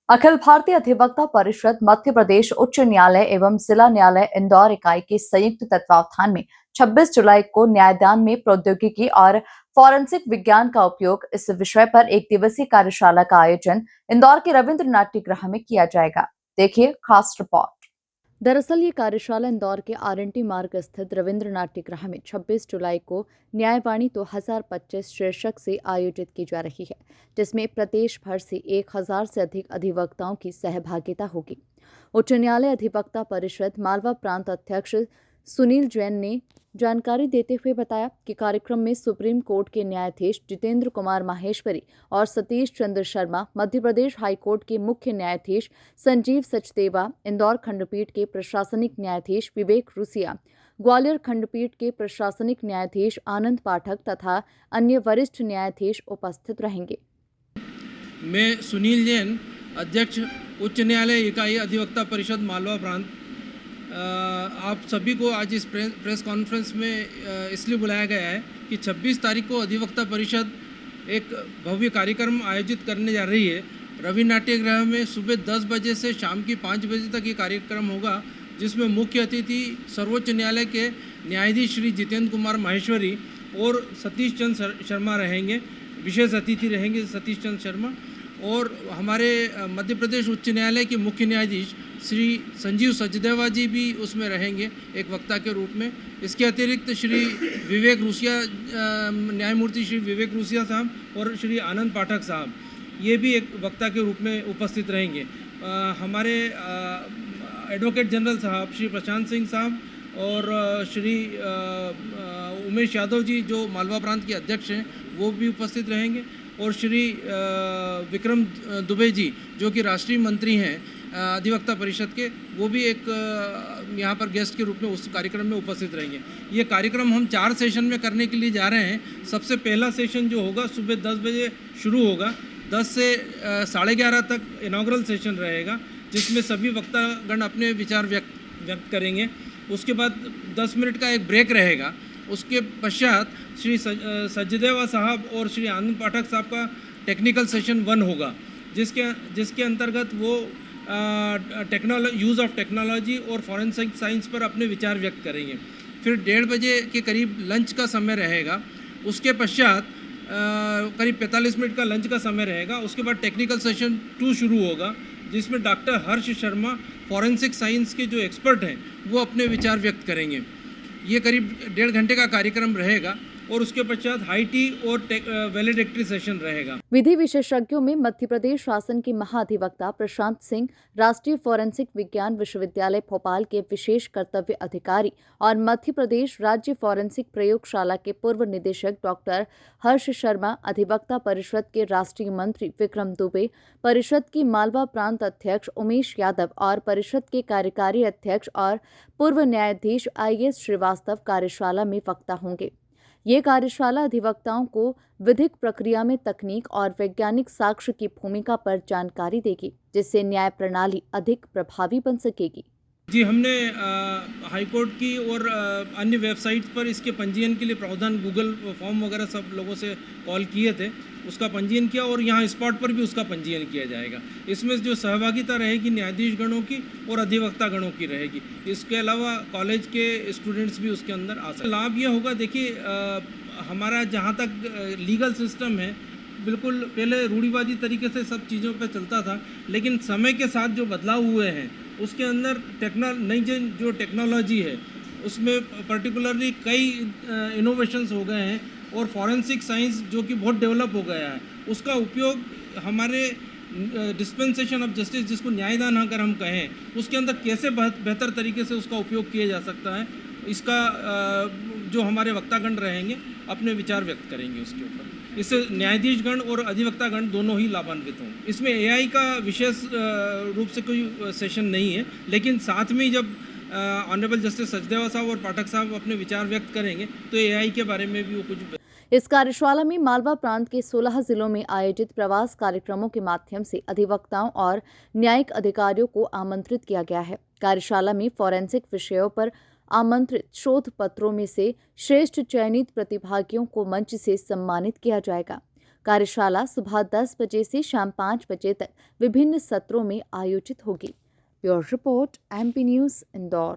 अखिल भारतीय अधिवक्ता परिषद मध्य प्रदेश उच्च न्यायालय एवं जिला न्यायालय इंदौर इकाई के संयुक्त तत्वावधान में 26 जुलाई को न्यायदान में प्रौद्योगिकी और फॉरेंसिक विज्ञान का उपयोग इस विषय पर एक दिवसीय कार्यशाला का आयोजन इंदौर के रविंद्र नाट्यगृह में किया जाएगा। देखिए खास रिपोर्ट। दरअसल ये कार्यशाला इंदौर के आरएनटी मार्ग स्थित रविंद्र नाट्यगृह में 26 जुलाई को न्यायवाणी 2025 शीर्षक से आयोजित की जा रही है, जिसमें प्रदेश भर से 1000 से अधिक अधिवक्ताओं की सहभागिता होगी। उच्च न्यायालय अधिवक्ता परिषद मालवा प्रांत अध्यक्ष सुनील जैन ने जानकारी देते हुए बताया कि कार्यक्रम में सुप्रीम कोर्ट के न्यायाधीश जितेंद्र कुमार माहेश्वरी और सतीश चंद्र शर्मा, मध्य प्रदेश हाईकोर्ट के मुख्य न्यायाधीश संजीव सचदेवा, इंदौर खंडपीठ के प्रशासनिक न्यायाधीश विवेक रुसिया, ग्वालियर खंडपीठ के प्रशासनिक न्यायाधीश आनंद पाठक तथा अन्य वरिष्ठ न्यायाधीश उपस्थित रहेंगे। मैं सुनील जैन, अध्यक्ष उच्च न्यायालय इकाई अधिवक्ता परिषद मालवा प्रांत, आप सभी को आज इस प्रेस कॉन्फ्रेंस में इसलिए बुलाया गया है कि 26 तारीख को अधिवक्ता परिषद एक भव्य कार्यक्रम आयोजित करने जा रही है। रवि नाट्यगृह में सुबह 10 बजे से शाम की 5 बजे तक ये कार्यक्रम होगा, जिसमें मुख्य अतिथि सर्वोच्च न्यायालय के न्यायाधीश श्री जितेंद्र कुमार माहेश्वरी और सतीश चंद्र शर्मा रहेंगे। विशेष अतिथि रहेंगे सतीश चंद्र शर्मा, और हमारे मध्य प्रदेश उच्च न्यायालय के मुख्य न्यायाधीश श्री संजीव सचदेवा जी भी उसमें रहेंगे एक वक्ता के रूप में। इसके अतिरिक्त श्री विवेक रुसिया, न्यायमूर्ति श्री विवेक रुसिया साहब और श्री आनंद पाठक साहब, ये भी एक वक्ता के रूप में उपस्थित रहेंगे। हमारे एडवोकेट जनरल साहब श्री प्रशांत सिंह साहब और श्री उमेश यादव जी जो मालवा प्रांत के अध्यक्ष हैं, वो भी उपस्थित रहेंगे, और श्री विक्रम दुबे जी जो कि राष्ट्रीय मंत्री हैं अधिवक्ता परिषद के, वो भी एक यहाँ पर गेस्ट के रूप में उस कार्यक्रम में उपस्थित रहेंगे। ये कार्यक्रम हम 4 सेशन में करने के लिए जा रहे हैं। सबसे पहला सेशन जो होगा सुबह 10 बजे शुरू होगा, 10 से 11:30 तक इनॉग्रल सेशन रहेगा, जिसमें सभी वक्तागण अपने विचार व्यक्त करेंगे। उसके बाद 10 मिनट का एक ब्रेक रहेगा। उसके पश्चात श्री सचदेवा साहब और श्री आनंद पाठक साहब का टेक्निकल सेशन 1 होगा, जिसके अंतर्गत वो यूज़ ऑफ टेक्नोलॉजी और फॉरेंसिक साइंस पर अपने विचार व्यक्त करेंगे। फिर 1:30 बजे के करीब लंच का समय रहेगा। उसके पश्चात करीब 45 मिनट का लंच का समय रहेगा। उसके बाद टेक्निकल सेशन 2 शुरू होगा, जिसमें डॉक्टर हर्ष शर्मा फॉरेंसिक साइंस के जो एक्सपर्ट हैं वो अपने विचार व्यक्त करेंगे। ये करीब 1.5 घंटे का कार्यक्रम रहेगा, और उसके पश्चात हाई टी और वैलिडिक्टरी सेशन रहेगा। विधि विशेषज्ञों में मध्य प्रदेश शासन के महाधिवक्ता प्रशांत सिंह, राष्ट्रीय फॉरेंसिक विज्ञान विश्वविद्यालय भोपाल के विशेष कर्तव्य अधिकारी और मध्य प्रदेश राज्य फॉरेंसिक प्रयोगशाला के पूर्व निदेशक डॉक्टर हर्ष शर्मा, अधिवक्ता परिषद के राष्ट्रीय मंत्री विक्रम दुबे, परिषद की मालवा प्रांत अध्यक्ष उमेश यादव और परिषद के कार्यकारी अध्यक्ष और पूर्व न्यायाधीश IAS श्रीवास्तव कार्यशाला में वक्ता होंगे। ये कार्यशाला अधिवक्ताओं को विधिक प्रक्रिया में तकनीक और वैज्ञानिक साक्ष्य की भूमिका पर जानकारी देगी, जिससे न्याय प्रणाली अधिक प्रभावी बन सकेगी। जी, हमने हाईकोर्ट की और अन्य वेबसाइट्स पर इसके पंजीयन के लिए प्रावधान, गूगल फॉर्म वगैरह सब लोगों से कॉल किए थे, उसका पंजीयन किया, और यहाँ स्पॉट पर भी उसका पंजीयन किया जाएगा। इसमें जो सहभागिता रहेगी न्यायाधीश गणों की और अधिवक्ता गणों की रहेगी। इसके अलावा कॉलेज के स्टूडेंट्स भी उसके अंदर आ सकते। लाभ ये होगा, देखिए हमारा जहाँ तक लीगल सिस्टम है, बिल्कुल पहले रूढ़िवादी तरीके से सब चीज़ों पर चलता था, लेकिन समय के साथ जो बदलाव हुए हैं उसके अंदर नई जो टेक्नोलॉजी है उसमें पर्टिकुलरली कई इनोवेशंस हो गए हैं, और फॉरेंसिक साइंस जो कि बहुत डेवलप हो गया है, उसका उपयोग हमारे डिस्पेंसेशन ऑफ जस्टिस, जिसको न्यायदान अगर हम कहें, उसके अंदर कैसे बेहतर तरीके से उसका उपयोग किया जा सकता है, इसका जो हमारे वक्तागण रहेंगे अपने विचार व्यक्त करेंगे उसके ऊपर। इससे न्यायाधीशगण और अधिवक्तागण दोनों ही लाभान्वित हों। इसमें AI का विशेष रूप से कोई सेशन नहीं है, लेकिन साथ में जब ऑनरेबल जस्टिस सचदेवा साहब और पाठक साहब अपने विचार व्यक्त करेंगे तो AI के बारे में भी वो कुछ। इस कार्यशाला में मालवा प्रांत के 16 जिलों में आयोजित प्रवास कार्यक्रमों के माध्यम से अधिवक्ताओं और न्यायिक अधिकारियों को आमंत्रित किया गया है। कार्यशाला में फॉरेंसिक विषयों पर आमंत्रित शोध पत्रों में से श्रेष्ठ चयनित प्रतिभागियों को मंच से सम्मानित किया जाएगा। कार्यशाला सुबह 10 बजे से शाम 5 बजे तक विभिन्न सत्रों में आयोजित होगी। Bureau report, MP news, Indore.